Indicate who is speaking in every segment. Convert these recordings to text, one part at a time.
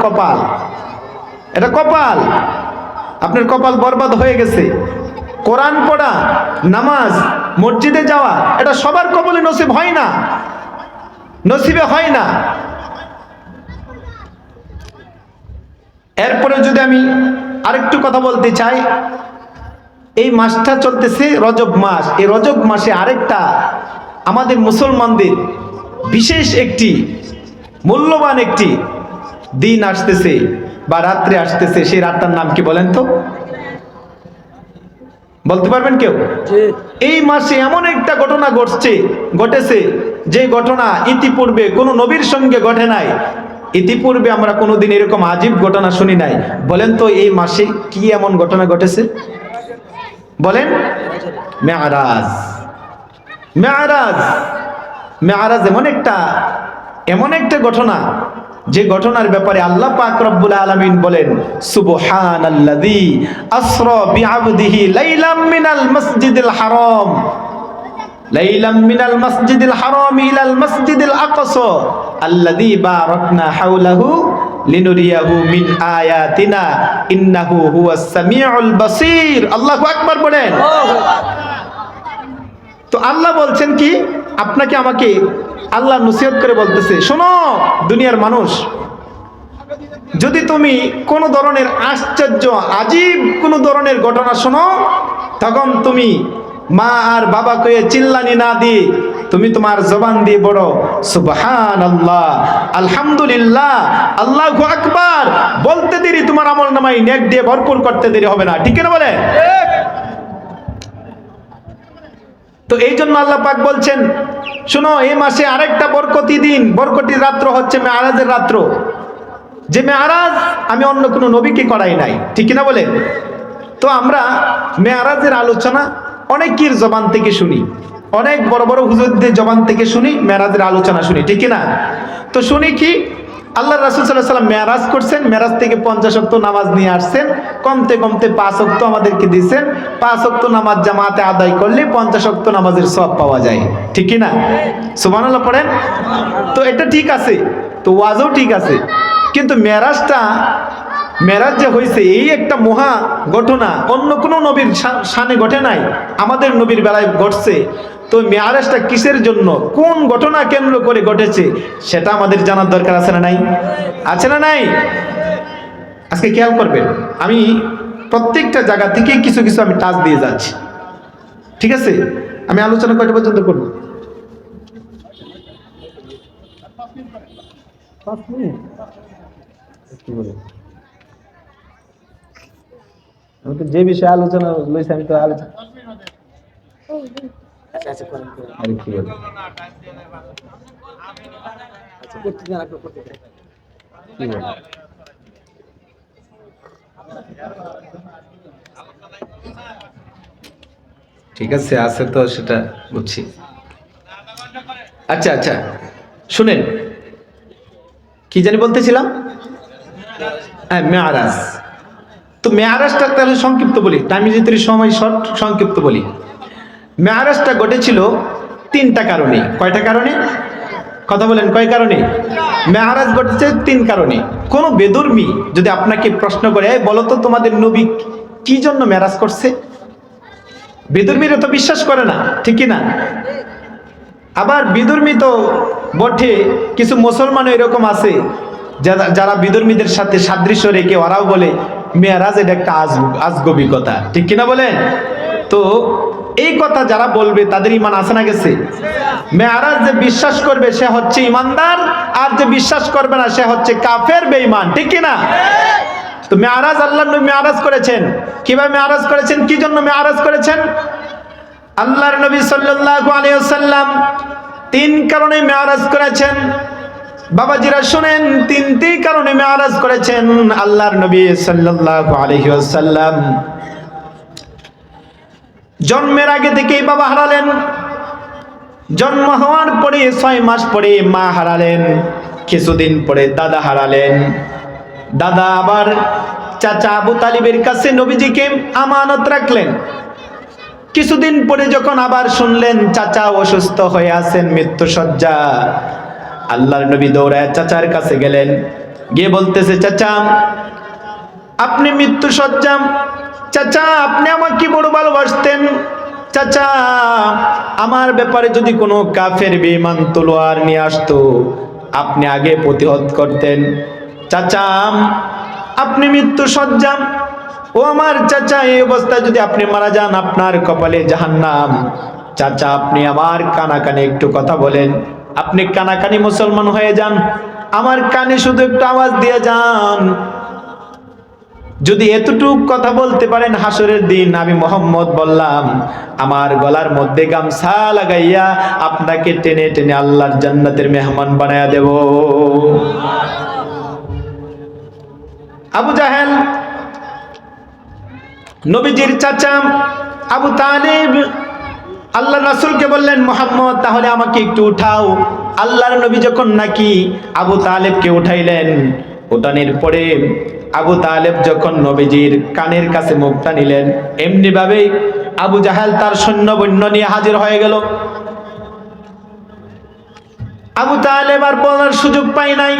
Speaker 1: কপাল, এটা কপাল। আপনার কপাল বরবাদ হয়ে গেছে। কোরআন পড়া, নামাজ, মসজিদে যাওয়া, এটা সবার কপালে নসিব হয় না, নসিবে হয় না। এরপরে যদি আমি আরেকটু কথা বলতে চাই, এই মাসটা চলতেছে রজব মাস। এই রজব মাসে আরেকটা আমাদের মুসলমানদের বিশেষ একটি মূল্যবান একটি দিন আসতেছে বা রাত্রে আসতেছে। সেই রাতটার নাম কি বলেন তো? বলতে পারবেন কেউ? এই মাসে এমন একটা ঘটনা ঘটেছে যে ঘটনা ইতিপূর্বে কোনো নবীর সঙ্গে ঘটে নাই। ইতিপূর্বে আমরা কোনোদিন এরকম আজীব ঘটনা শুনি নাই। বলেন তো এই মাসে কি এমন ঘটনা ঘটেছে? বলেন। মেরাজ। মেরাজ, মেরাজ এমন একটা ঘটনা, যে ঘটনার ব্যাপারে আল্লাহ পাক রব্বুল আলামিন বলেন, সুবহানাল্লাযী আসরা বিআবদিহি লাইলাম মিনাল মাসজিদিল হারাম, লাইলাম মিনাল মাসজিদিল হারাম ইলাল মাসজিদিল আকসা আল্লাযী বারাকনা হাওলাহু লিনুরিয়াহু মিন আয়াতিনা ইন্নাহু হুয়াস সামিউল বাসীর। আল্লাহু আকবার বলেন। তো আল্লাহ বলছেন কি, আপনাকে আমাকে আল্লাহ নসিহত করে বলতেছে, শোনো দুনিয়ার মানুষ, যদি তুমি কোন ধরনের আশ্চর্য আজীব কোন ধরনের ঘটনা শোনো, তখন তুমি মা আর বাবা কয়ে চিল্লানি না দিয়ে তুমি তোমার জবান দিয়ে বড় সুবহানাল্লাহ, আলহামদুলিল্লাহ, আল্লাহু আকবার বলতে দেরি তোমার আমলনামায় নেক দিয়ে ভরপুর করতে দেরি হবে না। ঠিক না বলে? তো এই জন্য আল্লাহ পাক বলছেন, শোনো এই মাসে আরেকটা বরকতি দিন, বরকতি রাত্র হচ্ছে মেরাজের রাত্র। যে মেরাজ আমি অন্য কোনো নবীকে করাই নাই। ঠিক না বলে? তো আমরা মেরাজের আলোচনা অনেকের জবান থেকে শুনি, অনেক বড় বড় হুজুরদের জবান থেকে শুনি, মেরাজের আলোচনা শুনি। ঠিক না? তো শুনি কি, আল্লাহ রাসূল সাল্লাল্লাহু আলাইহি ওয়াসাল্লাম মেরাজ করছেন, মেরাজ থেকে 50 ওয়াক্ত নামাজ নিয়ে আসছেন, কমতে কমতে 5 ওয়াক্ত আমাদেরকে দিয়েছেন। 5 ওয়াক্ত নামাজ জামাতে আদায় করলে 50 ওয়াক্ত নামাজের সওয়াব পাওয়া যায়। ঠিক কি না? সুবহানাল্লাহ পড়েন। তো এটা ঠিক আছে, তো ওয়াজও ঠিক আছে, কিন্তু মেরাজ যে হয়েছে এই একটা মহা ঘটনা, অন্য কোনো নবীর শানে ঘটে নাই, আমাদের নবীর বেলায় ঘটছে। তো মেরাজটা কিসের জন্য, কোন ঘটনা কেন্দ্র করে ঘটেছে, সেটা আমাদের জানার দরকার আছে না নাই? আছে না নাই? আজকে খেয়াল করবেন, আমি প্রত্যেকটা জায়গা থেকে কিছু কিছু আমি টাচ দিয়ে যাচ্ছি। ঠিক আছে? আমি আলোচনা কয়টা পর্যন্ত করব? 5 মিনিট। কি বলে, আমি তো যে বিষয়ে আলোচনা লইছি আমি তো আলোচনা ঠিক আছে, আছে তো সেটা বুঝছি। আচ্ছা আচ্ছা শুনেন, কি জানি বলতেছিলাম? হ্যাঁ, মেরাজ। তো মেরাজটা তাহলে সংক্ষিপ্ত বলি, টাইম যেতে সময় শর্ট, সংক্ষিপ্ত বলি। মেরাজটা ঘটেছিল 3টা কারণে। কয়টা কারণে? কথা বলেন, কয় কারণে? মেরাজ ঘটেছে 3 কারণে। কোন বেদুর্মী যদি আপনাকে প্রশ্ন করে, বলো তো তোমাদের নবী কি জন্য মেরাজ করছে, বেদুর্মীরা তো বিশ্বাস করে না। ঠিক না? আবার বিধর্মী তো বটে, কিছু মুসলমান এরকম আছে যারা বিধর্মীদের সাথে সাদৃশ্য রেখে ওরাও বলে মেরাজ এটা একটা আজগবি কথা। ঠিক কিনা বলেন? তো এই কথা যারা বলবে তাদের ঈমান আছে না গেছে? মেরাজ যে বিশ্বাস করবে সে হচ্ছে ঈমানদার, আর যে বিশ্বাস করবে না সে হচ্ছে কাফের, বেঈমান। ঠিক কিনা? তো মেরাজ, আল্লাহর নবী মেরাজ করেছেন। কিভাবে মেরাজ করেছেন, কি জন্য মেরাজ করেছেন? আল্লাহর নবী সাল্লাল্লাহু আলাইহি ওয়াসাল্লাম 3 কারণে মেরাজ করেছেন। বাবাজিরা শুনেন, 3টি কারণে মেরাজ করেছেন আল্লাহর নবী সাল্লাল্লাহু আলাইহি ওয়াসাল্লাম। জন্মের আগে থেকেই বাবা হারালেন, জন্ম হওয়ার পরে 6 মাস পরে মা হারালেন, কিছুদিন পরে দাদা হারালেন, দাদা আবার চাচা আবু তালিবের কাছে নবীজিকে আমানত রাখলেন। কিছুদিন পরে যখন আবার শুনলেন চাচা অসুস্থ হয়ে আছেন, মৃত্যুশয্যা, আল্লাহর নবী দৌড়ায় চাচার কাছে গেলেন। গিয়ে বলতেছে, চাচা আপনি মৃত্যু সজ্জা, চাচা আপনি আমাকে কি বড় ভালোবাসতেন, চাচা আমার ব্যাপারে যদি কোনো কাফের বেঈমান তলোয়ার নিয়ে আসতো আপনি আগে প্রতিহত করতেন, চাচা আপনি মৃত্যু সজ্জা, ও আমার চাচা এই অবস্থায় যদি আপনি মারা যান আপনার কপালে জাহান্নাম, চাচা আপনি আমার কানে কানে একটু কথা বলেন, আপনি কানাকানি মুসলমান হয়ে যান, আমার কানে শুধু একটু আওয়াজ দিয়ে যান, যদি এতটুক কথা বলতে পারেন হাসরের দিন আমি মোহাম্মদ বললাম আমার গলার মধ্যে গামছা লাগাইয়া আপনাকে টেনে টেনে আল্লাহর জান্নাতের মেহমান বানায়া দেব। আবু জাহেল নবীজির চাচা আবু তালিব আল্লাহর রাসূলকে বললেন, মুহাম্মদ তাহলে আমাকে একটু উঠাও। আল্লাহর নবী যখন নাকি আবু তালেবকে উঠাইলেন, উঠানোর পরে আবু তালেব যখন নবীজির কানের কাছে মুখটা নিলেন, এমনি ভাবে আবু জাহেল তার সৈন্যবন্য নিয়ে হাজির হয়ে গেল। আবু তালেব আর বলার সুযোগ পাই নাই।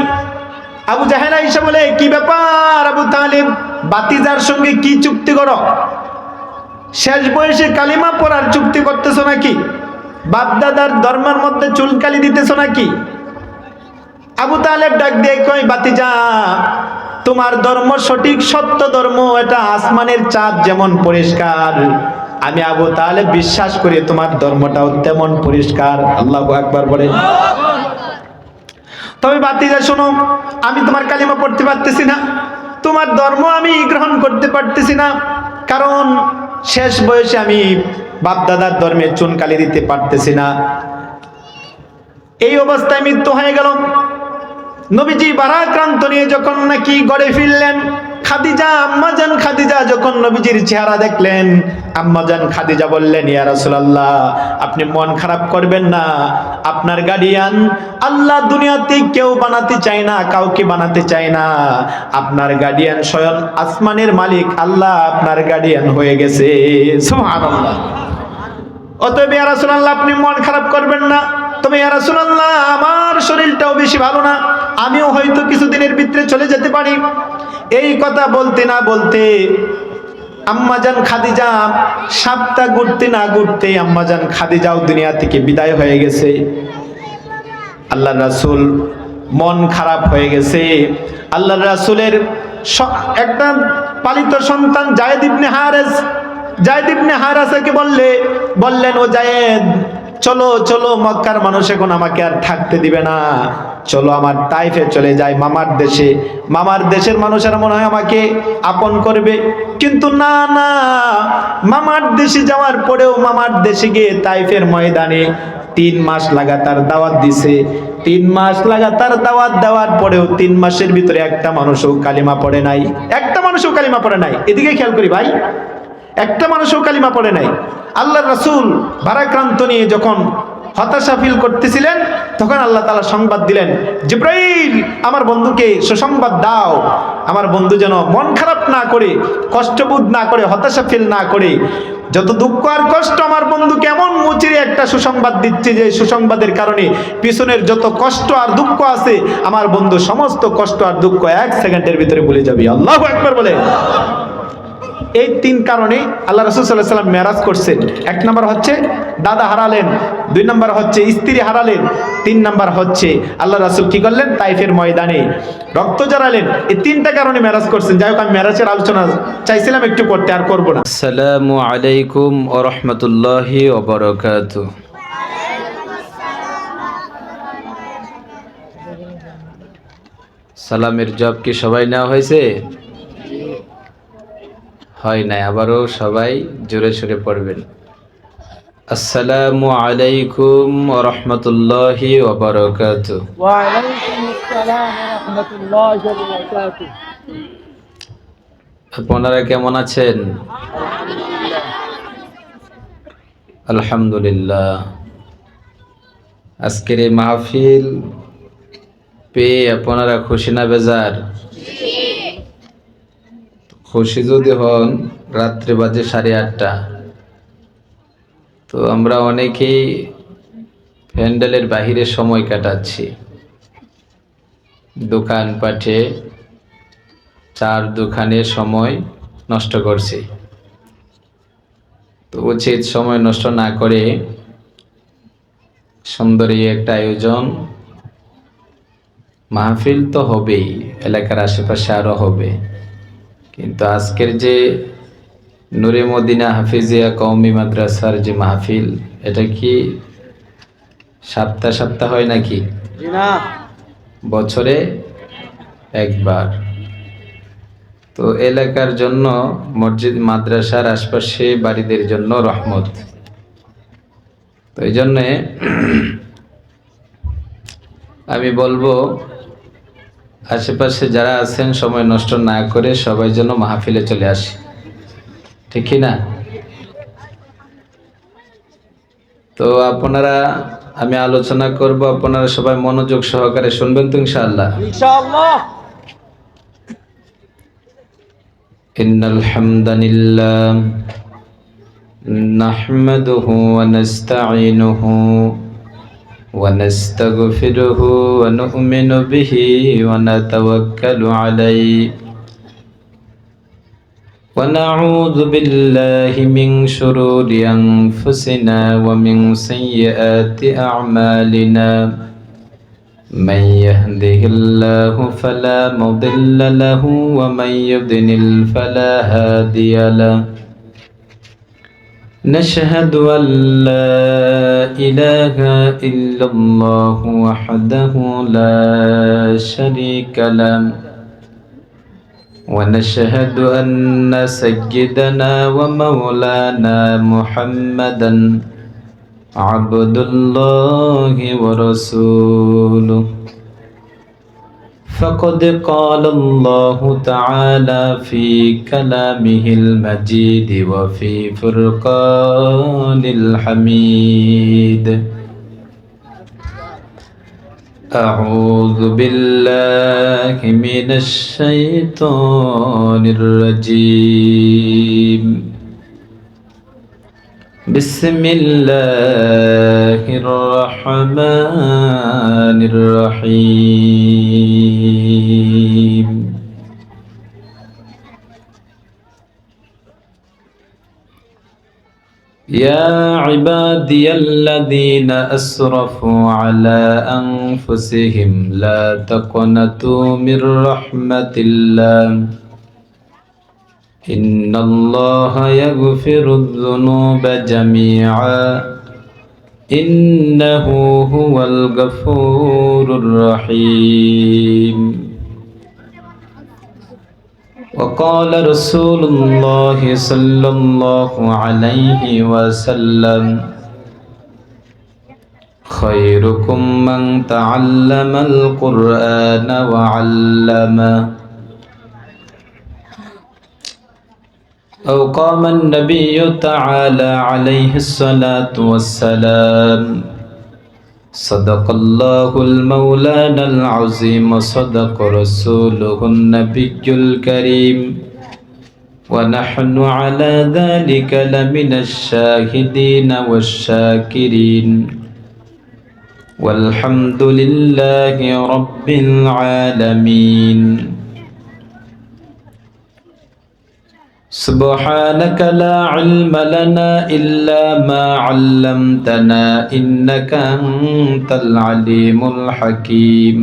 Speaker 1: আবু জাহেল আইসা বলে, কি ব্যাপার আবু তালেব, বাতিজার সঙ্গে কি চুক্তি করো? শেষ বয়সে কালিমা পড়ার চুক্তি করতেছো নাকি? বাপদাদার ধর্মের মধ্যে চুলকালি দিতেছো নাকি? আবু তালেব ডাক দিয়ে কই, বাতিজা তোমার ধর্ম সঠিক সত্য ধর্ম, এটা আসমানের চাঁদ যেমন পরিষ্কার, আমি আবু তালেব বিশ্বাস করি তোমার ধর্মটাও তেমন পরিষ্কার। আল্লাহু আকবার বলেন। তবে বাতিজা শোনো, আমি তোমার কালিমা পড়তে পারতেছি না, তোমার ধর্ম আমি গ্রহণ করতে পারতেছি না, কারণ শেষ বয়সে আমি বাপদাদার ধর্মে চুনকালি দিতে পারতেছি না। এই অবস্থায় মৃত্যু হয়ে গেল। নবীজি ভারাক্রান্ত নিয়ে যখন নাকি ঘরে ফিরলেন, খাদিজা আম্মাজান খাদিজা যখন নবীজির চেহারা দেখলেন, আম্মাজান খাদিজা বললেন, ইয়া রাসূলুল্লাহ আপনি মন খারাপ করবেন না, আপনার গার্ডিয়ান আল্লাহ দুনিয়াতে কেউ বানাতে চায় না, কাউকে বানাতে চায় না, আপনার গার্ডিয়ান স্বয়ং আসমানের মালিক আল্লাহ আপনার গার্ডিয়ান হয়ে গেছে। সুবহানাল্লাহ। অতএব ইয়া রাসূলুল্লাহ আপনি মন খারাপ করবেন না, তবে ইয়া রাসূলুল্লাহ আমার শরীরটাও বেশি ভালো না, আমিও হয়তো কিছুদিনের ভিতরে চলে যেতে পারি। এই কথা বলতে না বলতে আম্মাজান খাদিজা সপ্তাহ ঘুরতে না ঘুরতে আম্মাজান খাদিজাও দুনিয়া থেকে বিদায় হয়ে গেছে। আল্লাহর রাসূল মন খারাপ হয়ে গেছে। আল্লাহর রাসূলের একটা পালিত সন্তান যায়েদ ইবনে হারেসাকে বললেন, ও যায়েদ চলো চলো, মক্কার মানুষ এখন আমাকে আর থাকতে দিবে না, চলো আমার তাইফে চলে যাই, মামার দেশে, মামার দেশের মানুষেরা মনে হয় আমাকে আপন করবে। কিন্তু না না, মামার দেশে যাওয়ার পরেও মামার দেশে গিয়ে তাইফের ময়দানে 3 মাস লাগাতার দাওয়াত দিছে। 3 মাস লাগাতার দাওয়াত দেওয়ার পরেও 3 মাসের ভিতরে একটা মানুষও কালিমা পড়ে নাই, একটা মানুষও কালিমা পড়ে নাই। এদিকে খেয়াল করি ভাই, একটা মানুষও কালিমা পড়ে নাই। আল্লাহর রাসূল ভারাক্রান্ত নিয়ে যখন হতাশা ফিল করতেছিলেন, তখন আল্লাহ তাআলা সংবাদ দিলেন, জিবরাইল আমার বন্ধুকে সুসংবাদ দাও, আমার বন্ধু যেন মন খারাপ না করে, কষ্টবোধ না করে, হতাশা ফিল না করে, যত দুঃখ আর কষ্ট আমার বন্ধু কেমন মুচিরে একটা সুসংবাদ দিচ্ছে, যে সুসংবাদের কারণে পিছনের যত কষ্ট আর দুঃখ আছে আমার বন্ধু সমস্ত কষ্ট আর দুঃখ 1 সেকেন্ডের ভিতরে ভুলে যাবে। আল্লাহু আকবার বলে। এই 3 কারণে আল্লাহ রাসূল সাল্লাল্লাহু আলাইহি ওয়াসাল্লাম মেরাজ করছেন। 1 নাম্বার হচ্ছে দাদা হারালেন, 2 নাম্বার হচ্ছে স্ত্রী হারালেন, 3 নাম্বার হচ্ছে আল্লাহ রাসূল কি করলেন, তাইফের ময়দানে রক্ত ঝরালেন। এই 3টা কারণে মেরাজ করছেন। যাই হোক, আমি মেরাজের আলোচনা চাইছিলাম একটু করতে, আর করব না।
Speaker 2: আসসালামু আলাইকুম ওয়া রাহমাতুল্লাহি ওয়া বারাকাতুহু। সালামের জব কি সবাই নেওয়া হয়েছে? হয় নাই, আবারও সবাই জোরে সোরে পড়বেন। আসসালামু আলাইকুম ওয়া রাহমাতুল্লাহি ওয়া বারাকাতুহু।
Speaker 3: ওয়া আলাইকুম আসসালাম ওয়া রাহমাতুল্লাহি ওয়া বারাকাতুহু।
Speaker 2: আপনারা কেমন আছেন? আলহামদুলিল্লাহ। আজকের এই মাহফিল পেয়ে আপনারা খুশি না বেজার? খুশি যদি হন, রাত্রে বাজে 8:30, তো আমরা অনেকেই প্যান্ডেলের বাহিরে সময় কাটাচ্ছি। দোকানপাটে চার দোকানে সময় নষ্ট করছি। তো উচিত সময় নষ্ট না করে সুন্দরী একটা আয়োজন, মাহফিল তো হবেই, এলাকার আশেপাশে আরো হবে, কিন্তু আজকের যে নূরে মদিনা হাফিজিয়া কওমি মাদ্রাসার যে মাহফিল, এটা কি সপ্তাহ সপ্তাহ হয় নাকি? বছরে একবার। তো এলাকার জন্য, মসজিদ মাদ্রাসার আশপাশে বাড়িদের জন্য রহমত। তো এই জন্যে আমি বলবো আশেপাশে যারা আছেন সময় নষ্ট না করে সবাই যেন মাহফিলে চলে আসে, ঠিক কি না? তো আপনারা, আমি আলোচনা করব, আপনারা সবাই মনোযোগ সহকারে শুনবেন তো ইনশাআল্লাহ।
Speaker 3: ইনশাআল্লাহ।
Speaker 2: ইন্নাল হামদালিল্লাহ নাহমাদুহু ওয়া নাস্তাঈনুহু ওয়া নাস্তাগফিরুহু ওয়া নু'মিনু বিহি ওয়া নাতাওয়াক্কালু আলাইহি ওয়া নাউযু বিল্লাহি মিন শুরুরি আনফুসিনা ওয়া মিন সাইয়্যাতি আ'মালিনা। من يهده الله فلا مضل له ومن يضلل فلا هادي له. نشهد أن لا إله إلا الله وحده لا شريك له، ونشهد أن سيدنا ومولانا محمدا عبد الله ورسوله. فقد قال الله تعالى في كلامه المجيد وفي فرقان الحميد. أعوذ بالله من الشيطان الرجيم. بسم الله الرحمن الرحيم. يا عبادي الذين أسرفوا على أنفسهم لا تقنطوا من رحمة الله إن الله يغفر الذنوب جميعا إنه هو الغفور الرحيم. وقال رسول الله صلى الله عليه وسلم خيركم من تعلم القرآن وعلمه أو قام النبي تعالى عليه الصلاة والسلام صدق الله المولانا العظيم وصدق رسوله النبي الكريم ونحن على ذلك لمن الشاهدين والشاكرين والحمد لله رب العالمين. سبحانك لا علم لنا إلا ما علمتنا إنك أنت العليم الحكيم.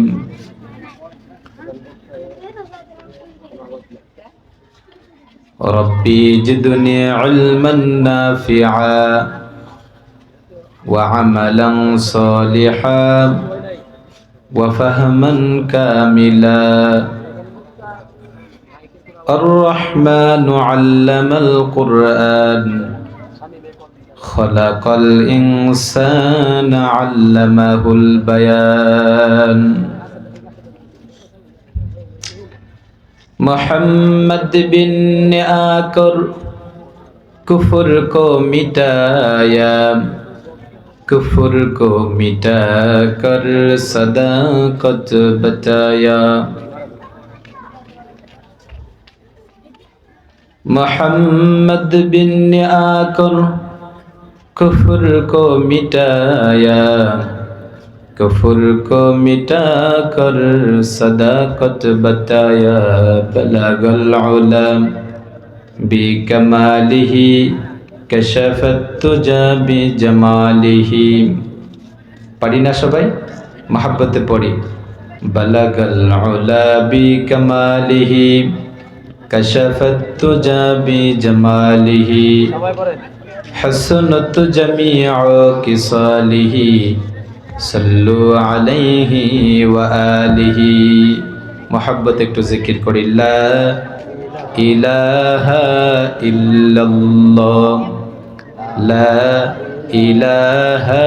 Speaker 2: ربي زدني علما نافعا وعملا صالحا وفهما كاملا. الرحمن علم القرآن خلق الإنسان علمه البيان. محمد بن آकर कुफ्र को मिटाया, कुफ्र को मिटा कर सदाकत बताया. मोहम्मद बिन आकर कुफ्र को मिटाया, कफर को मिटा कर सदाकत बताया बलगल उलम बिकमालिही कशफत तुजा बिजमालिही। पढ़ी ना सबाई मोहब्बते पढ़ी। बलगल उला बिकमालिही कशफत तुजा बिजमालिही हसनत जमीअ किसालिही सल्लु अलैहि व आलिहि। मोहब्बत एकटू जिकिर करी ला इलाहा इल्लल्लाह ला इलाहा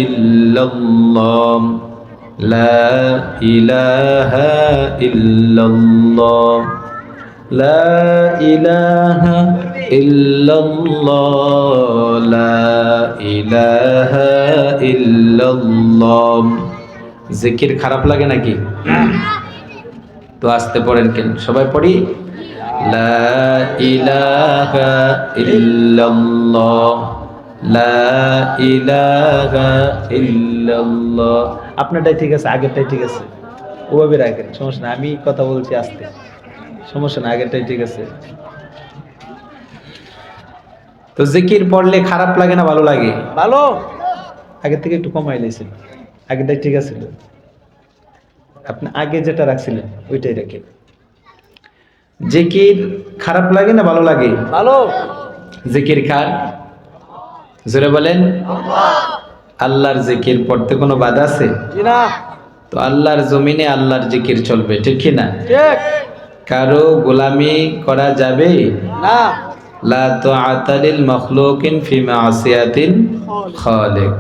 Speaker 2: इल्लल्लाह ला इलाहा इल्लल्लाह ला इलाहा इल्लल्लाह ला इलाहा इल्लल्लाह। জিকির খারাপ লাগে নাকি? তো আস্তে পড়েন কেন? সবাই পড়ি লা ইলাহা ইল্লাল্লাহ লা ইলাহা ইল্লাল্লাহ।
Speaker 1: আপনারটাই ঠিক আছে, আগেরটাই ঠিক আছে, ওভাবে রাখেন, সমস্যা না। আমি কথা বলছি আস্তে, সমস্যা না, আগেরটাই ঠিক আছে। তো জিকির পড়লে খারাপ লাগে না ভালো লাগে? ভালো। আগের থেকে একটু কমাই লাইছেন, আগেরটাই ঠিক আছে। আপনি আগে যেটা রাখছিলেন ওইটাই রাখেন। জিকির খারাপ লাগে না ভালো লাগে? ভালো। জিকির কার? জোরে বলেন। আল্লাহর জিকির পড়তে কোনো বাধা আছে? না। তো আল্লাহর জমিনে আল্লাহর জিকির চলবে, ঠিক কি না? ঠিক। কারো গোলামি করা যাবে না। লা তুআতা লিল মাখলুকিন ফি মাসিয়াতিল খালিক।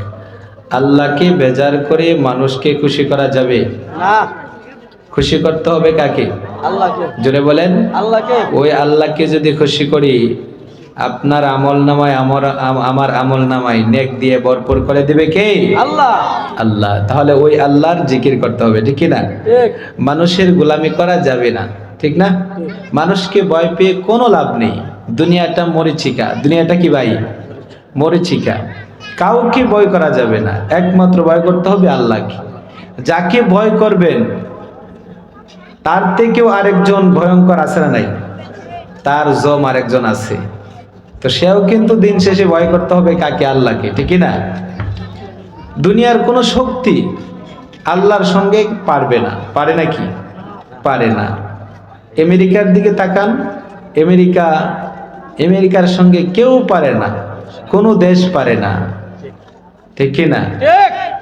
Speaker 1: আল্লাহকে বেজার করে মানুষকে খুশি করা যাবে না। খুশি করতে হবে কাকে? আল্লাহকে। জোরে বলেন আল্লাহকে। ওই আল্লাহকে যদি খুশি করি, আপনার আমলনামায় আমার আমলনামায় নেক দিয়ে ভরপুর করে দিবে কে? আল্লাহ। আল্লাহ। তাহলে ওই আল্লাহর জিকির করতে হবে, ঠিক কি না? ঠিক। মানুষের গোলামি করা যাবে না, ঠিক না? মানুষকে ভয় পেয়ে কোনো লাভ নেই। দুনিয়াটা মরিচিকা। দুনিয়াটা কি ভাই? মরিচিকা। কাউকে ভয় করা যাবে না, একমাত্র ভয় করতে হবে আল্লাহকে। যাকে ভয় করবেন তার থেকেও আরেকজন ভয়ঙ্কর আছে না নাই? তার জম আরেকজন আছে। তো সেও কিন্তু দিন শেষে ভয় করতে হবে কাকে? আল্লাহকে, ঠিক না? দুনিয়ার কোনো শক্তি আল্লাহর সঙ্গে পারবে না। পারে নাকি? পারে না। আমেরিকার দিকে তাকান, আমেরিকার সঙ্গে কেউ পারে না, কোনো দেশ পারে না, ঠিক না?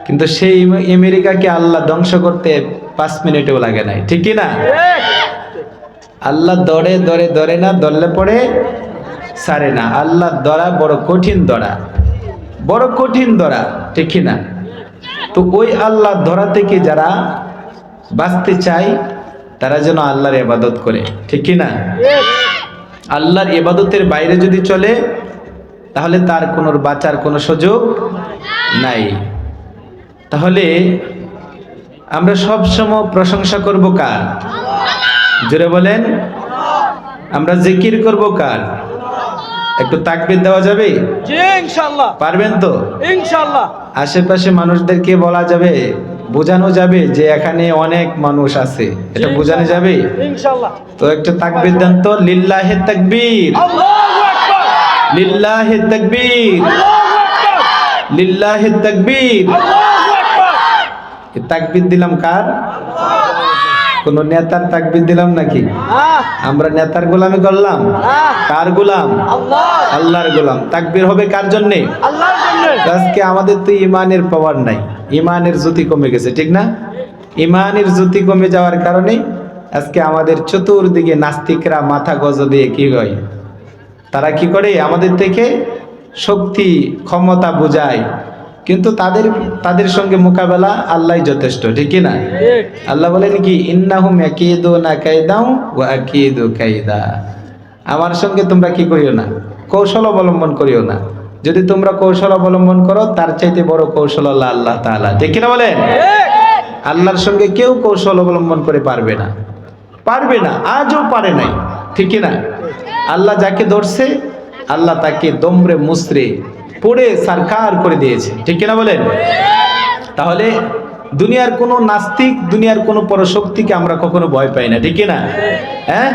Speaker 1: কিন্তু সেই আমেরিকাকে আল্লাহ ধ্বংস করতে 5 মিনিটেও লাগে নাই, ঠিক না? আল্লাহ দরে দরে ধরে না, ধরলে পড়ে ছাড়ে না। আল্লাহ ধরা বড় কঠিন ধরা, বড় কঠিন ধরা, ঠিক না? তো ওই আল্লাহ ধরা থেকে যারা বাঁচতে চায় তারা যেন আল্লাহর ইবাদত করে, ঠিক না? আল্লাহর ইবাদতের বাইরে যদি চলে তাহলে তার কোনো বাঁচার কোনো সুযোগ নাই। তাহলে আমরা সব সময় প্রশংসা করব কার? জোরে বলেন। আমরা জিকির করব কার? একটু তাকবীর দেওয়া যাবে? জি ইনশাআল্লাহ। পারবেন তো? ইনশাআল্লাহ। আশেপাশে মানুষদেরকে বলা যাবে, বোঝানো যাবে যে এখানে অনেক মানুষ আছে, এটা বোঝানো যাবে ইনশাআল্লাহ। তো একটা তাকবীর দেন তো। লিল্লাহি তাকবীর, আল্লাহু আকবার, লিল্লাহি তাকবীর, আল্লাহু আকবার, লিল্লাহি তাকবীর, আল্লাহু আকবার। এই তাকবীর দিলাম কার? কোন নেতার তাকবীর দিলাম নাকি? আমরা নেতার গোলামি করলাম? কার গোলাম? আল্লাহর গোলাম। তাকবীর হবে কার জন্য? আল্লাহর জন্য। আজকে আমাদের তো ইমানের পাওয়ার নাই, ইমানের জ্যোতি কমে গেছে, ঠিক না? ইমানের জ্যোতি কমে যাওয়ার কারণে আজকে আমাদের চতুর্দিকে নাস্তিকরা মাথা গজ দিয়ে কি হয়, তারা কি করে? আমাদের থেকে শক্তি ক্ষমতা বোঝায়, কিন্তু তাদের সঙ্গে মোকাবেলা আল্লাহই যথেষ্ট, ঠিক না? আল্লাহ বলেন কি, ইন্নাহুম ইয়াকিদুনা কাইদাও ওয়া আকিদু কাইদা। আমার সঙ্গে তোমরা কি করিও না? কৌশল অবলম্বন করিও না। যদি তোমরা কৌশল অবলম্বন করো তার চাইতে বড় কৌশল হলো আল্লাহ তাআলা, ঠিক না বলেন? আল্লাহর সঙ্গে কেউ কৌশল অবলম্বন করে পারবে না, পারবে না, আজও পারে নাই, ঠিক না? আল্লাহ যাকে ধরছে আল্লাহ তাকে দমরে মুসরে পড়ে সারকার করে দিয়েছে, ঠিক না বলেন? তাহলে দুনিয়ার কোনো নাস্তিক, দুনিয়ার কোনো পরশক্তিকে আমরা কখনো ভয় পাই না, ঠিক না? হ্যাঁ,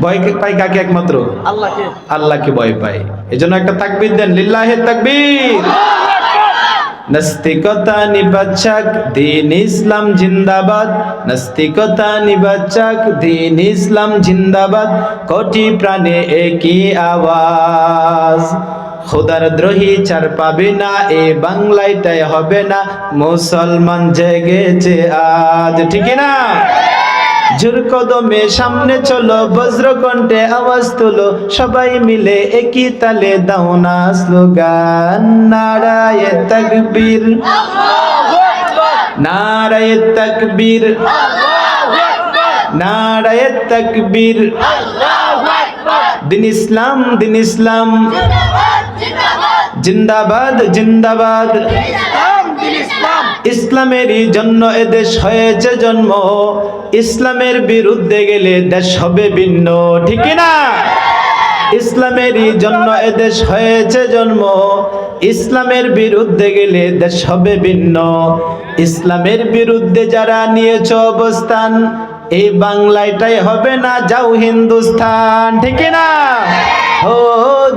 Speaker 1: ভয় পাই কাকে? একমাত্র
Speaker 3: আল্লাহকে।
Speaker 1: আল্লাহকে ভয় পাই। এজন্য একটা তাকবীর দেন, লিল্লাহি তাকবীর। নাস্তিকতা নিবাচক, দিন ইসলাম জিন্দাবাদ। নাস্তিকতা নিবাচক, দিন ইসলাম জিন্দাবাদ। কোটি প্রাণে একই আওয়াজ। খোদার দ্রোহী চার পাবে না, এ বাংলাটাই হবে না। মুসলমান জেগেছে আজ, ঠিক না? জোর কদমে সামনে চলো, বজ্রকণ্ঠে আওয়াজ তুলো, সবাই মিলে একই তালে দাও না স্লোগান। নারায়ে তাকবীর, নারায়ে তাকবীর, নারায়ে তাকবীর। দিন ইসলাম, দিন ইসলাম জিন্দাবাদ, জিন্দাবাদ। ইসলামেরই জন্য এদেশ হয়েছে জন্ম, ইসলামের বিরুদ্ধে গেলে দেশ হবে ভিন্ন, ঠিক না? ইসলামেরই জন্য এদেশ হয়েছে জন্ম, ইসলামের বিরুদ্ধে গেলে দেশ হবে ভিন্ন। ইসলামের বিরুদ্ধে যারা নিয়েছে অবস্থান, এই বাংলাটাই হবে না, যাও হিন্দুস্তান, ঠিক না? ও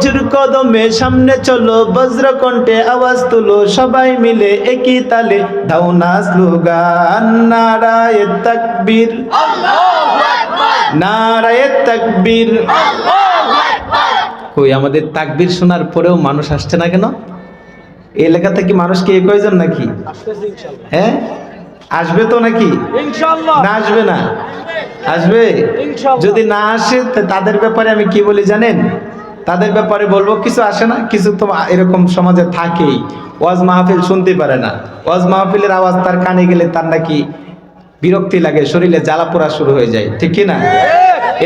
Speaker 1: জোর কদমে সামনে চলো, বজ্রকণ্ঠে আওয়াজ তুলো, সবাই মিলে একই তালে দাও না স্লোগান। নারায়ে তাকবীর, নারায়ে তাকবীর। কই আমাদের তাকবীর শোনার পরেও মানুষ আসছে না কেন? এই এলাকাতে কি মানুষ কি কয়জন নাকি?
Speaker 3: আসতেছে ইনশাআল্লাহ।
Speaker 1: হ্যাঁ, আসবে তো নাকি?
Speaker 3: ইনশাআল্লাহ।
Speaker 1: না আসবে না? আসবে।
Speaker 3: ইনশাআল্লাহ।
Speaker 1: যদি না আসে তাদের ব্যাপারে আমি কি বলি জানেন? তাদের ব্যাপারে বলবো, কিছু আসে না, কিছু তো এরকম সমাজে থাকেই, ওয়াজ মাহফিল শুনতে পারে না। ওয়াজ মাহফিলের আওয়াজ তার কানে গেলে তার নাকি বিরক্তি লাগে, শরীরে জ্বালা পোড়া শুরু হয়ে যায়, ঠিক কি না?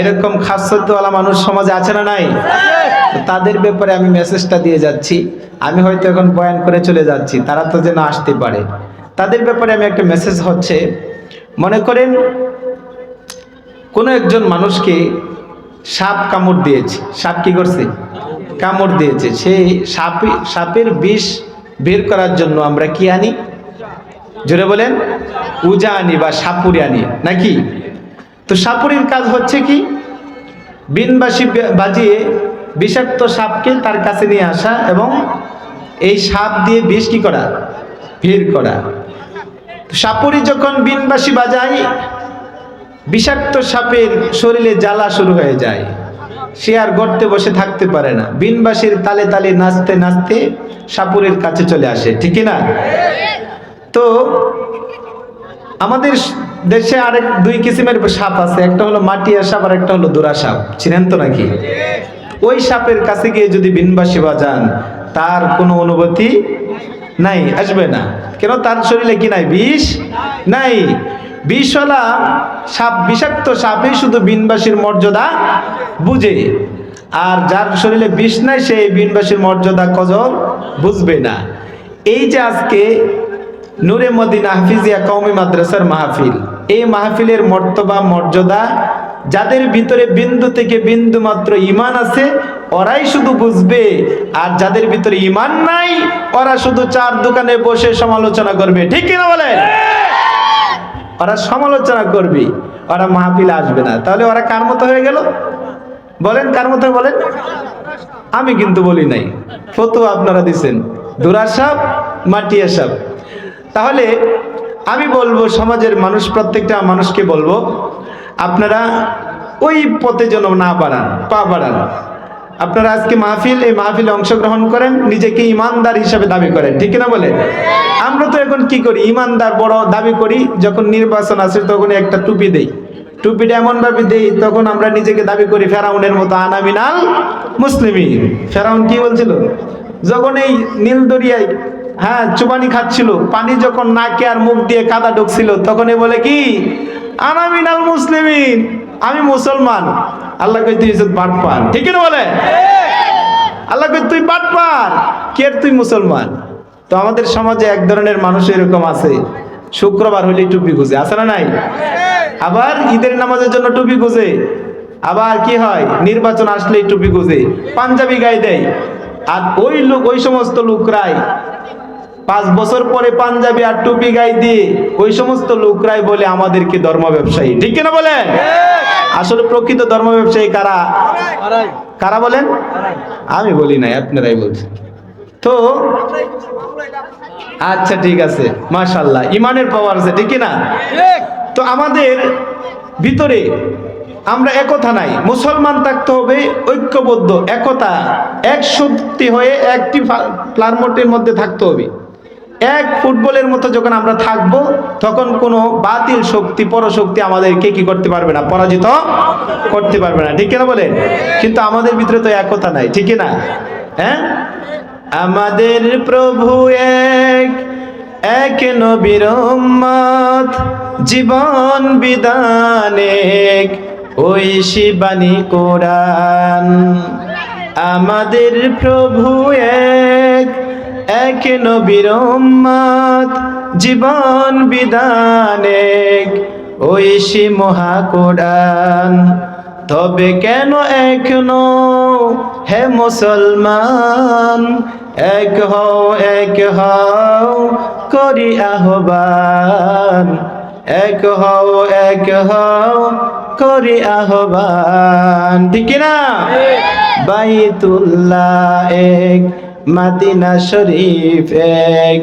Speaker 1: এরকম খাসিয়তওয়ালা মানুষ সমাজে আছে না নাই? তো তাদের ব্যাপারে আমি মেসেজটা দিয়ে যাচ্ছি। আমি হয়তো এখন বয়ান করে চলে যাচ্ছি, তারা তো যেন আসতে পারে। তাদের ব্যাপারে আমি একটা মেসেজ হচ্ছে, মনে করেন কোনো একজন মানুষকে সাপ কামড় দিয়েছে। সাপ কি করছে? কামড় দিয়েছে। সেই সাপের বিষ বের করার জন্য আমরা কি আনি? জোরে বলেন, উজা আনি বা সাপুরি আনি নাকি? তো সাপুরির কাজ হচ্ছে কি? বিনবাসী বাজিয়ে বিষাক্ত সাপকে তার কাছে নিয়ে আসা এবং এই সাপ দিয়ে বিষ কি করা? বের করা। সাপুরি যখন বিনবাসী বাজায়, বিষাক্ত সাপের শরীরে জ্বালা শুরু হয়ে যায়, সে আর গর্তে বসে থাকতে পারে না। বিনবাসীর তালে তালে নাচতে নাচতে সাপুরের কাছে চলে আসে, ঠিক না? তো আমাদের দেশে আরেক দুই কিসিমের সাপ আছে, একটা হলো মাটিয়া সাপ আর একটা হলো দোরা সাপ, চিনেন তো নাকি? ওই সাপের কাছে গিয়ে যদি বিনবাসী বাজান, তার কোনো অনুভূতি নাই, আসবে না। কেন? তার শরীরে কি নাই? বিষ নাই। বিষওয়ালা সাপ, বিষাক্ত সাপই শুধু বিনবাসীর মর্যাদা বুঝে, আর যার শরীরে বিষ নাই সে বিনবাসীর মর্যাদা কদর বুঝবে না। এই যে আজকে নূরে মদিনা হাফিজিয়া কওমি মাদ্রাসার মাহফিল, এই মাহফিলের মর্তবা মর্যাদা যাদের ভিতরে বিন্দু থেকে বিন্দু মাত্র ঈমান আছে ওরাই শুধু বুঝবে, আর যাদের ভিতরে ঈমান নাই ওরা শুধু চার দোকানে বসে সমালোচনা করবে, ঠিক কিনা বলে? ওরা সমালোচনা করবে, ওরা মাহফিলে আসবে না। তাহলে ওরা কার মতো হয়ে গেল? বলেন কার মতো? বলেন। আমি কিন্তু বলি নাই, ফতোয়া আপনারা দিচ্ছেন, দোরা সাপ, মাটিয়া সাপ। তাহলে আমি বলবো সমাজের মানুষ, প্রত্যেকটা মানুষকে বলবো, আপনারা ওই পথে যেন না বাড়ান, পা বাড়ান। আপনারা আজকে মাহফিল, এই মাহফিলে অংশগ্রহণ করেন, নিজেকে ইমানদার হিসাবে দাবি করেন, ঠিক না বলেন? আমরা তো এখন কি করি? ইমানদার বড় দাবি করি, যখন নির্বাচন আসে তখন একটা টুপি দেই, টুপিটা এমন ভাবে দেই তখন আমরা নিজেকে দাবি করি ফেরাউনের মতো, আনা মিনাল মুসলিমিন। ফেরাউন কি বলছিল? যখন এই নীল দরিয়ায় চুবানি খাচ্ছিল, পানি যখন নাকে আর মুখ দিয়ে কাদা ঢুকছিল, তখনই বলে কি? আনা মিনাল মুসলিমিন, আমি মুসলমান। আল্লাহ কই তুই বাটপার, ঠিক না বলে? আল্লাহ কই তুই বাটপার, কে তুই মুসলমান? তো আমাদের সমাজে এক ধরনের মানুষ এরকম আছে, শুক্রবার হলে টুপি খুঁজে, আছে না নাই? আবার ঈদের নামাজের জন্য টুপি খুঁজে, আবার কি হয় নির্বাচন আসলেই টুপি খুঁজে, পাঞ্জাবি গায়ে দেয়। আর ওই সমস্ত লোকরাই 5 বছর পরে পাঞ্জাবি আর টুপি গায়ে দিয়ে ওই সমস্ত লোকরাই বলে আমাদেরকে ধর্ম ব্যবসায়ী, ঠিক কিনা বলেন? আসলে প্রকৃত ধর্ম ব্যবসায়ী কারা? কারা বলেন? আমি বলি নাই, আপনারাই বলছেন। তো আচ্ছা ঠিক আছে, মাশাআল্লাহ, ইমানের পাওয়ার আছে, ঠিক না? তো আমাদের ভিতরে আমরা একতা নাই। মুসলমান থাকতে হবে ঐক্যবদ্ধ, একতা, এক শক্তি হয়ে একটি প্লারমোটের মধ্যে থাকতে হবে। এক ফুটবলের মতো যখন আমরা থাকব, তখন কোনো বাতিল শক্তি, পরশক্তি আমাদেরকে কি করতে পারবে না, পরাজিত করতে পারবে না, ঠিক না বলেন? কিন্তু আমাদের ভিতরে তো একতা নাই, ঠিক না? হ্যাঁ, আমাদের প্রভু এক, এক নবীর উম্মত, জীবন বিধান এক, ওই শিবানী কোরআন। আমাদের প্রভু এক, এক নবীর উম্মত, জীবন বিধান এক, ওই সে মহা কোরআন। তবে কেন এখনো হে মুসলমান, এক হও করি আহ্বান, এক হও করি আহ্বান, ঠিক না? বাইতুল্লাহ এক, মদিনা শরীফ এক,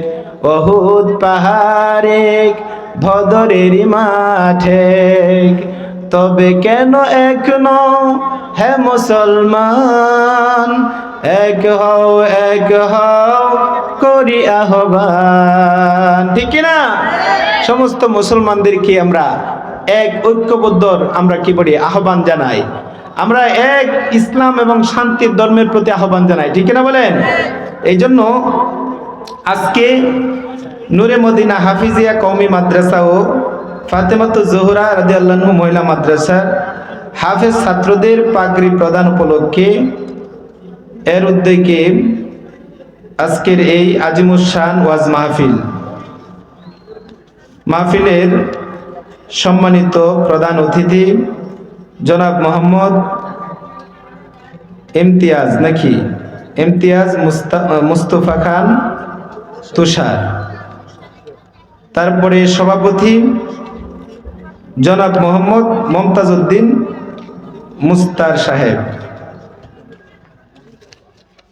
Speaker 1: উহুদ পাহাড় এক, বদরের মাঠ এক। তবে কেন এখনো হে মুসলমান, এক হও করি আহ্বান, ঠিক না? সমস্ত মুসলমানদেরকে আমরা এক ঐক্যবদ্ধ আমরা কি বলি, আহ্বান জানাই। আমরা এক ইসলাম এবং শান্তির ধর্মের প্রতি আহ্বান জানাই, ঠিক না বলেন? এই জন্য আজকে নূরে মদিনা হাফিজিয়া কওমি মাদ্রাসা ও ফাতেমাতুজ জোহরা রাদিয়াল্লাহু আনহা মহিলা মাদ্রাসার হাফেজ ছাত্রদের পাগড়ি প্রদান উপলক্ষে এর উদ্যোগে আজকের এই আজিমুস শান ওয়াজ মাহফিলের সম্মানিত প্রধান অতিথি জনাব মোহাম্মদ ইমতিয়াজ মুস্তফা খান তুষার, তারপরে সভাপতি জনাব মোহাম্মদ মমতাজ উদ্দিন মুস্তার সাহেব।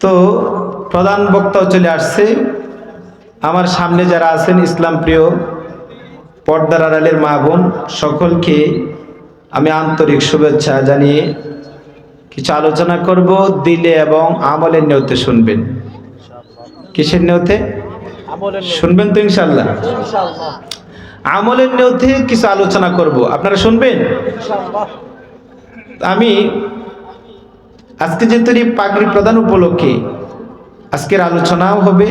Speaker 1: তো প্রধান বক্তাও চলে আসছে। আমার সামনে যারা আছেন ইসলাম প্রিয় পর্দার আড়ালের মা বোন সকলকে আমি আন্তরিক শুভেচ্ছা জানিয়ে কিছু আলোচনা করব, দিলে এবং আমলের নিয়তে শুনবেন। কিসের নিয়তে শুনবেন? তো ইনশাআল্লাহ আমলের নিয়তে কিছু আলোচনা করব, আপনারা শুনবেন। আমি আজকে যেহেতু পাগড়ি প্রদান উপলক্ষে আজকের আলোচনাও হবে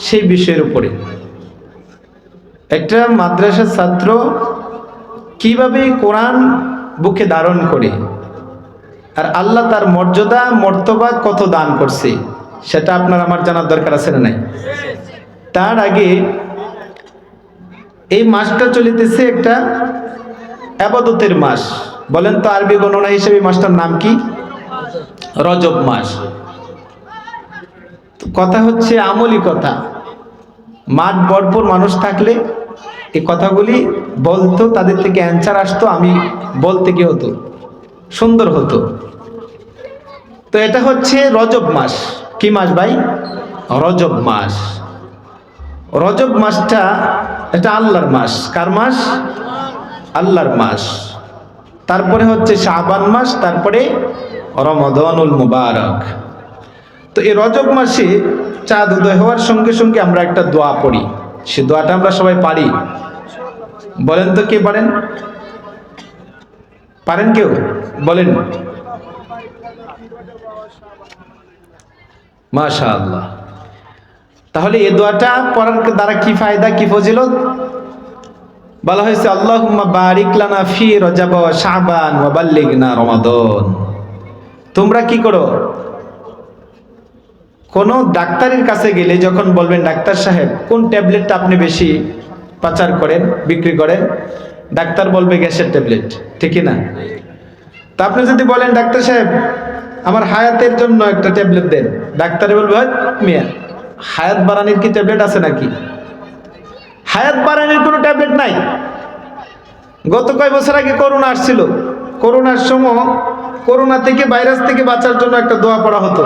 Speaker 1: সেই বিষয়ের উপরে। একটা মাদ্রাসার ছাত্র কিভাবে কোরআন বুকে ধারণ করে আর আল্লাহ তার মর্যাদা মর্তবা কত দান করছে সেটা আপনার আমার জানার দরকার আছে না নাই? তার আগে এই মাসটা চলিতেছে একটা ইবাদতের মাস। বলেন তো আরবি গণনা হিসেবে মাসটার নাম কি? রজব মাস। কথা হচ্ছে আমলি কথা। মাঠ ভরপুর মানুষ থাকলে এই কথাগুলি বলতো, তাদের থেকে অ্যান্সার আসতো, আমি বলতে কি হতো, সুন্দর হতো। তো এটা হচ্ছে রজব মাস। কি মাস ভাই? রজব মাস। রজব মাসটা এটা আল্লাহর মাস। কার মাস? আল্লাহর মাস। তারপরে হচ্ছে শাবান মাস, তারপরে রমাদানুল মুবারক। তো এই রজব মাসে চাঁদ উদয় হওয়ার সঙ্গে সঙ্গে আমরা একটা দোয়া পড়ি। সে দোয়াটা আমরা সবাই পারি। বলেন তো কে পারেন? পারেন কেউ? বলেন। মাশাআল্লাহ। তাহলে এই দোয়াটা পড়ার দ্বারা কি ফায়দা, কি ফজিলত? বলা হয়েছে আল্লাহুম্মা বারিক লানা ফি রজব ওয়া শাবান ওয়া বাল্লিগনা রমাদান। তোমরা কি করো? কোন ডাক্তারের কাছে গেলে যখন বলবেন ডাক্তার সাহেব কোন ট্যাবলেটটা আপনি বেশি পাচার করেন, বিক্রি করেন, ডাক্তার বলবে গ্যাসের ট্যাবলেট, ঠিক না? তা আপনি যদি বলেন ডাক্তার সাহেব আমার হায়াতের জন্য একটা ট্যাবলেট দেন, ডাক্তার বলবে মিয়া হায়াত বাড়ানোর কি ট্যাবলেট আছে নাকি? হায়াত বাড়ানোর কোনো ট্যাবলেট নাই। গত কয়েক বছর আগে করোনা আসছিল, করোনার সময় করোনা থেকে, ভাইরাস থেকে বাঁচার জন্য একটা দোয়া পড়া হতো।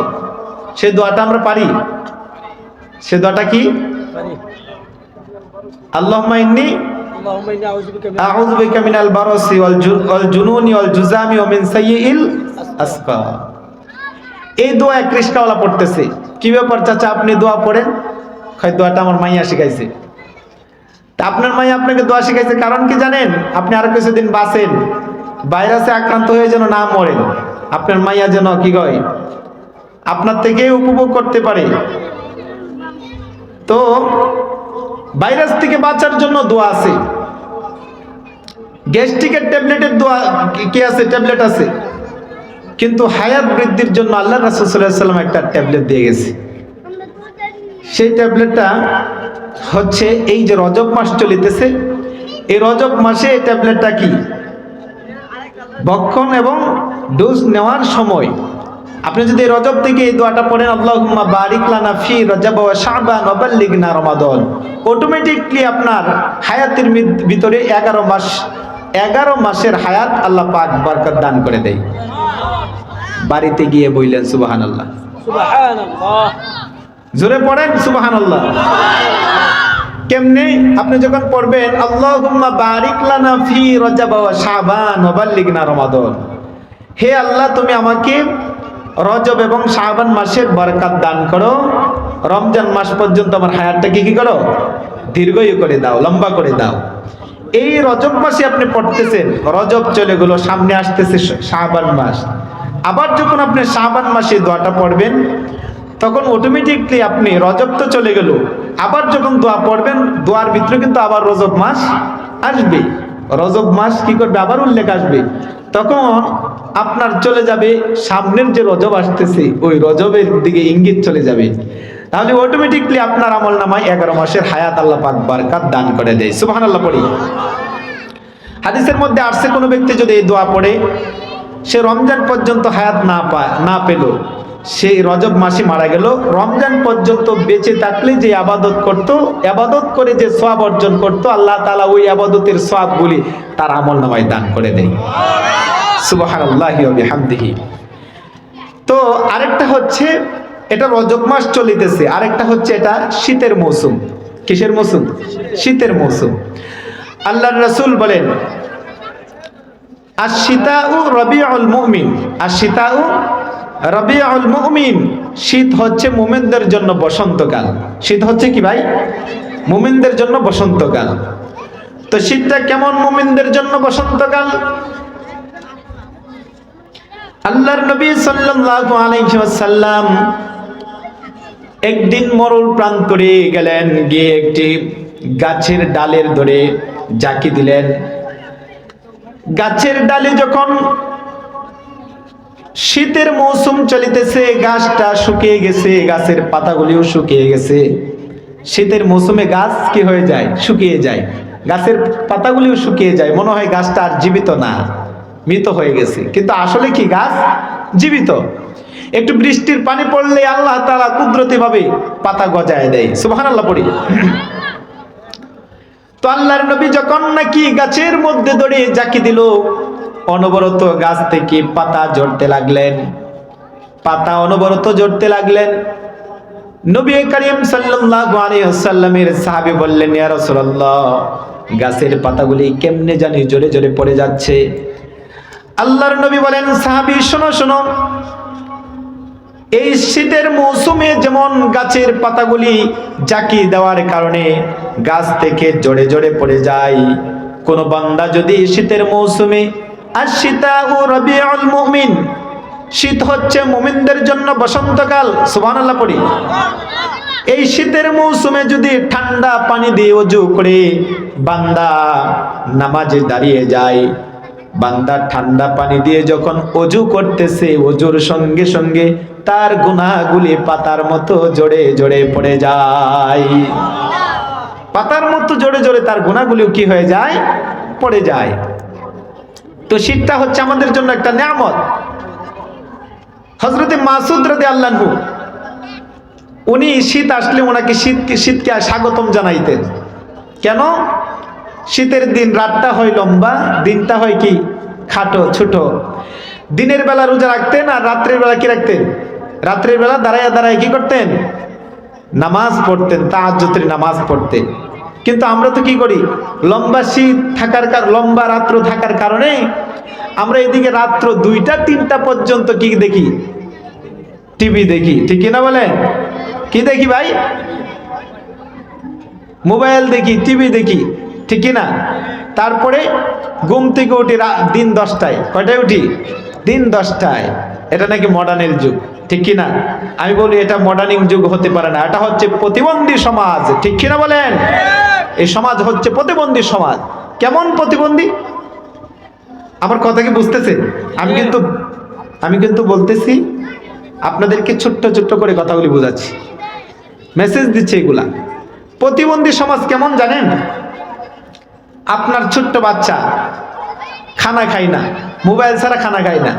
Speaker 1: সেই দোয়াটা আমরা পারি? সে দোয়াটা কি? আল্লাহুম্মা ইন্নী
Speaker 3: আল্লাহুম্মা ইন্নী
Speaker 1: আউযু বিকা মিনাল বারাসি ওয়াল জুনুনি ওয়াল জুযামি ওয়া মিন সাইয়্যিল আসকাম। এই দোয়া এক রিস্কাওয়ালা পড়তেছে। কি ব্যাপার চাচা, আপনি দোয়া পড়েন? কয় দোয়াটা আমার মাইয়া শিখাইছে। তা আপনার মাইয়া আপনাকে দোয়া শিখাইছে কারণ কি জানেন? আপনি আর কিছুদিন বাঁচেন, ভাইরাসে আক্রান্ত হয়ে যেন না মরেন, আপনার মাইয়া যেন কি কয় আপনার থেকে উপভোগ করতে পারে। তো ভাইরাস থেকে বাঁচার জন্য দোয়া আছে, গ্যাস্ট্রিকের ট্যাবলেটের দোয়া কি আছে? ট্যাবলেট আছে। কিন্তু হায়াত বৃদ্ধির জন্য আল্লাহ রাসূল সাল্লাল্লাহু আলাইহি ওয়াসাল্লাম একটা ট্যাবলেট দিয়ে গেছে। সেই ট্যাবলেটটা হচ্ছে এই যে রজব মাস চলিতেছে, এই রজব মাসে এই ট্যাবলেটটা কি ভক্ষণ এবং ডোজ নেওয়ার সময় আপনি যদি রজব থেকে এই দোয়াটা পড়েন, আল্লাহুম্মা বারিক লানা ফি রজব ওয়া শাবান ওয়া বাল্লিগনা রমাদান, অটোমেটিকলি আপনার হায়াতের ভিতরে 11 মাসের হায়াত আল্লাহ পাক বরকত দান করে দেয়। বাড়িতে গিয়ে বললেন সুবহানাল্লাহ।
Speaker 3: সুবহানাল্লাহ।
Speaker 1: জোরে পড়েন সুবহানাল্লাহ। কেমনে? আপনি যখন পড়বেন আল্লাহুম্মা বারিক লানা ফি রজব ওয়া শাবান ওয়া বাল্লিগনা রমাদান, হে আল্লাহ তুমি আমাকে রজব এবং শাবান মাসের বরকত দান করো, রমজান মাস পর্যন্ত আমার হায়াতটাকে কি করো, দীর্ঘায়ু করে দাও, লম্বা করে দাও। এই রজব মাসে আপনি পড়তেছেন, রজব চলে গেল, সামনে আসতেছে শাবান মাস। আবার যখন আপনি শাবান মাসে দোয়াটা পড়বেন, তখন অটোমেটিকলি আপনি রজব তো চলে গেল, আবার যখন দোয়া পড়বেন, দোয়ার ভিতরে কিন্তু আবার রজব মাস আসবে। রজব মাস কি করবে? আবার উল্লেখ আসবে। তখন আপনার চলে যাবে সামনের যে রজব আসতেছে, ওই রজবের দিকে ইঙ্গিত চলে যাবে। তাহলে অটোমেটিকলি আপনার আমল নামায় 11 মাসের হায়াত আল্লাহ পাক বরকত দান করে দেয়। সুবহানাল্লাহ পড়ি। হাদিসের মধ্যে আসছে, কোনো ব্যক্তি যদি এই দোয়া পড়ে, সে রমজান পর্যন্ত হায়াত না পেল, সেই রজব মাসে মারা গেল, রমজান পর্যন্ত বেঁচে থাকলে যে আবাদত করত, আবাদত করে যে সওয়াব অর্জন করত, আল্লাহ তাআলা ওই আবাদতের সওয়াবগুলি তার আমল নামায় দান করে দেয়। সুবহানাল্লাহি ওয়া বিহামদিহি। তো আরেকটা হচ্ছে এটা রজব মাস চলিতেছে, আরেকটা হচ্ছে এটা শীতের মৌসুম। কিসের মৌসুম? শীতের মৌসুম। আল্লাহর রাসূল বলেন আশ-শীতাউ রাবিউল মুমিন, আশ-শীতাউ রাবিউল মুমিন, শীত হচ্ছে মুমিনদের জন্য বসন্তকাল। শীত হচ্ছে কি ভাই? মুমিনদের জন্য বসন্তকাল। তো শীতটা কেমন মুমিনদের জন্য বসন্তকাল? আল্লাহর নবী সাল্লাল্লাহু আলাইহি ওয়াসাল্লাম একদিন মরুর প্রান্তরে গেলেন, গিয়ে একটি গাছের ডালের ধরে জাকি দিলেন। গাছের ডালে যখন শীতের মৌসুম চলিতেছে, গাছটা শুকিয়ে গেছে, গাছের পাতাগুলিও শুকিয়ে গেছে। শীতের মৌসুমে গাছ কি হয়ে যায়? শুকিয়ে যায়, গাছের পাতাগুলিও শুকিয়ে যায়, মনে হয় গাছটা আর জীবিত না, মৃত হয়ে গেছে। কিন্তু আসলে কি গাছ জীবিত। একটু বৃষ্টির পানি পড়লে আল্লাহ তাআলা কুদরতি ভাবে পাতা গজায় দেয়। সুবহানাল্লাহ পড়ি। তো আল্লাহর নবী যখন নাকি গাছের মধ্যে দড়িয়ে জাকি দিল, অনবরত গাছ থেকে পাতা ঝরতে লাগলেন, পাতা অনবরত ঝরতে লাগলেন। নবী করিম সাল্লাল্লাহু আলাইহি ওয়াসাল্লামের সাহাবী বললেন, ইয়া রাসূলুল্লাহ, গাছের পাতাগুলি কেমনে জানি জোরে জোরে পড়ে যাচ্ছে। আল্লাহর নবী বলেন, সাহাবী শোনো শোনো, এই শীতের মৌসুমে যেমন গাছের পাতাগুলি জাকি দেওয়ার কারণে গাছ থেকে জোরে জোরে পড়ে যায়, কোন বান্দা যদি শীতের মৌসুমে, আশ-শীতাউ রাবিউল মুমিন, শীত হচ্ছে মুমিনদের জন্য বসন্তকাল। সুবহানাল্লাহ পড়ি। এই শীতের মৌসুমে যদি ঠান্ডা পানি দিয়ে ওযু করে বান্দা নামাজে দাঁড়িয়ে যায়, বান্দা ঠান্ডা পানি দিয়ে যখন ওযু করতেছে, ওযুর সঙ্গে সঙ্গে তার গুনাহগুলি পাতার মতো জোরে জোরে পড়ে যায়। পাতার মতো জোরে জোরে তার গুনাহগুলিও কি হয়ে যায়? পড়ে যায়। তো শীতটা হচ্ছে আমাদের জন্য একটা নিয়ামত। হযরতে মাসউদ রাদিয়াল্লাহু আনহু উনি শীত আসলে ওনাকে শীতকে স্বাগতম জানাইতেন। কেন? শীতের দিন রাতটা হয় লম্বা, দিনটা হয় কি খাটো ছোট। দিনের বেলা রোজা রাখতেন আর রাত্রের বেলা কি রাখতেন? রাত্রের বেলা দাঁড়ায় দাঁড়ায় কি করতেন? নামাজ পড়তেন, তাহাজ্জুদের নামাজ পড়তেন। কিন্তু আমরা তো কি করি, লম্বা শীত থাকার লম্বা রাত্র থাকার কারণে আমরা এদিকে রাত্র 2টা-3টা পর্যন্ত কি দেখি? টিভি দেখি। ঠিক কিনা বলেন? কি দেখি ভাই? মোবাইল দেখি, টিভি দেখি। ঠিক কিনা? তারপরে ঘুম থেকে উঠি দিন 10টায়। কয়টায় উঠি? দিন 10টায়। এটা নাকি মডার্নের যুগ। ঠিক কিনা? আমি বলি এটা মডার্নিং যুগ হতে পারে না, এটা হচ্ছে প্রতিবন্ধী সমাজ। ঠিক কিনা বলেন? এই সমাজ হচ্ছে প্রতিবন্ধী সমাজ। কেমন প্রতিবন্ধী? আমার কথা কি বুঝতেছেন? আমি কিন্তু বলতেছি, আপনাদেরকে ছোট্ট ছোট্ট করে কথাগুলি বোঝাচ্ছি, মেসেজ দিচ্ছে এগুলা। প্রতিবন্ধী সমাজ কেমন জানেন? আপনার ছোট্ট বাচ্চা খানা খায় না, মোবাইল ছাড়া খানা খায় না।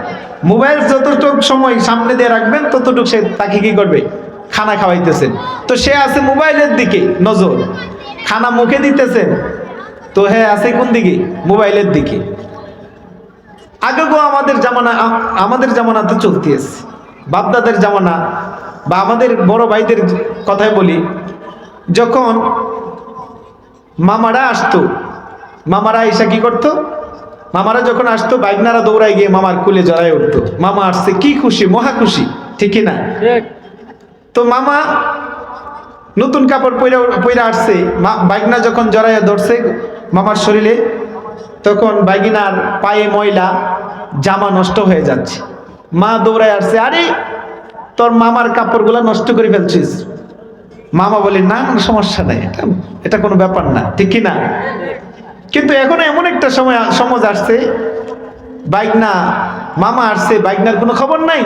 Speaker 1: মোবাইল যতটুকু সময় সামনে দিয়ে রাখবেন ততটুকু সে তাকে কি করবে? খানা খাওয়াইতেছেন। তো সে আছে মোবাইলের দিকে নজর, খানা মুখে দিতেছেন তো হ্যাঁ আছে কোন দিকে? মোবাইলের দিকে। আগে গো আমাদের জামানাতে চলতে এসছে, বাপদাদের জামানা বা আমাদের বড় ভাইদের কথাই বলি, যখন মামারা আসতো, মামারা এসে কি করতো? মামারা যখন আসতো বাইকনারা দৌড়ায় গিয়ে মামার কুলে জড়ায় উঠতো। মামা আসছে, কি খুশি, মহা খুশি। ঠিক না? তো মামা নতুন কাপড় পইরা আসছে, বাইকনা যখন জড়াইয়া ধরছে মামার শরীরে, তখন বাইগিনার পায়ে ময়লা, জামা নষ্ট হয়ে যাচ্ছে। মা দৌড়ায় আসছে, আরে তোর মামার কাপড়গুলা নষ্ট করে ফেলছিস। মামা বলে, না সমস্যা নাই, এটা কোনো ব্যাপার না। ঠিক কি না? কিন্তু এখন এমন একটা সমাজ আসছে, বাইকনা মামা আসছে, বাইকনার কোনো খবর নাই।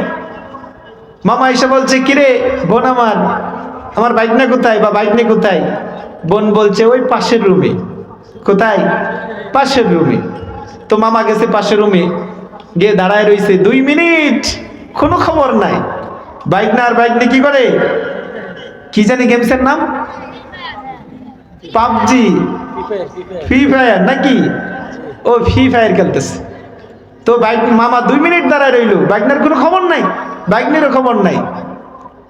Speaker 1: মামা এসে বলছে, কিরে বোন আমার বাইকনা কোথায় বা বাইকনে কোথায়? বোন বলছে, ওই পাশের রুমে। কোথায়? পাশের রুমে। তো মামা গেছে পাশের রুমে, গিয়ে দাঁড়ায় রইছে 2 মিনিট, কোনো খবর নাই। বাইকনা আর বাইকনে কি করে? কি জানি গেমসের নাম? পাবজি, ফ্রি ফায়ার নাকি? ও ফ্রি ফায়ার খেলতেছে। তো মামা 2 মিনিট দাঁড়ায় রইল, বাইকনার কোনো খবর নাই, বাইকনেরও খবর নাই।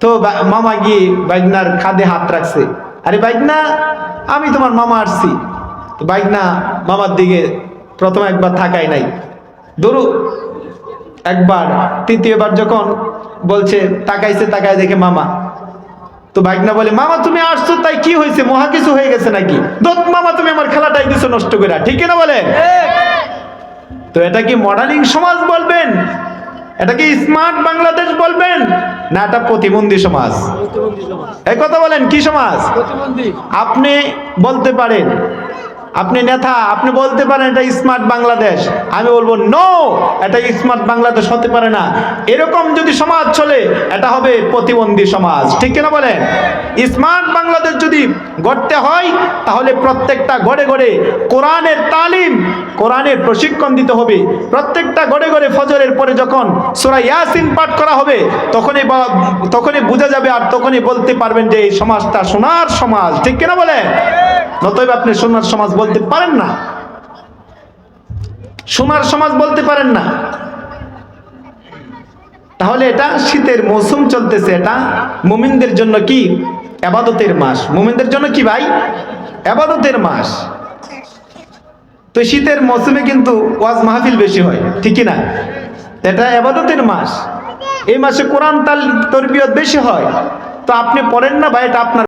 Speaker 1: তো মামা গিয়ে বাইকনার খাদে হাত রাখছে, আরে বাইকনা আমি তোমার মামা আসছি। তো বাইকনা মামার দিকে প্রথম একবার তাকায় নাই, দৌড়ু একবার, তৃতীয়বার যখন বলছে তাকাইছে, তাকায় দেখে মামা। তো বাইকনা বলে, মামা তুমি আসছো তাই কি হয়েছে, মহা কিছু হয়ে গেছে নাকি? দোত মামা তুমি আমার খেলাটাই দিছো নষ্ট করে। ঠিক না বলেন? তো এটা কি মডার্নিং সমাজ বলবেন? এটা কি স্মার্ট বাংলাদেশ বলবেন? না এটা প্রতিবন্ধী সমাজ? এই কথা বলেন, কি সমাজ? আপনি বলতে পারেন, আপনি নেতা, আপনি বলতে পারেন এটা স্মার্ট বাংলাদেশ। আমি বলবো নো, এটা স্মার্ট বাংলাদেশ হতে পারে না। এরকম যদি সমাজ চলে এটা হবে প্রতিবন্ধী সমাজ। ঠিক কিনা বলেন? স্মার্ট বাংলাদেশ যদি গড়তে হয় তাহলে প্রত্যেকটা ঘরে ঘরে কোরআনের তালিম, কোরআনের প্রশিক্ষণ দিতে হবে। প্রত্যেকটা ঘরে ঘরে ফজরের পরে যখন সূরা ইয়াসিন পাঠ করা হবে তখনই বোঝা যাবে, আর তখনই বলতে পারবেন যে এই সমাজটা সোনার সমাজ। ঠিক কিনা বলেন? নতএব আপনি সোনার সমাজ বলতে পারেন না, সোনার সমাজ বলতে পারেন না। তাহলে এটা শীতের মৌসুম চলতেছে, এটা মুমিনদের জন্য কি? ইবাদতের মাস। মুমিনদের জন্য কি ভাই? ইবাদতের মাস। তো শীতের মৌসুমে কিন্তু ওয়াজ মাহফিল বেশি হয়। ঠিক কি না? এটা ইবাদতের মাস, এই মাসে কোরআন তারবিয়ত বেশি হয়। তো আপনি পড়েন না ভাই, এটা আপনার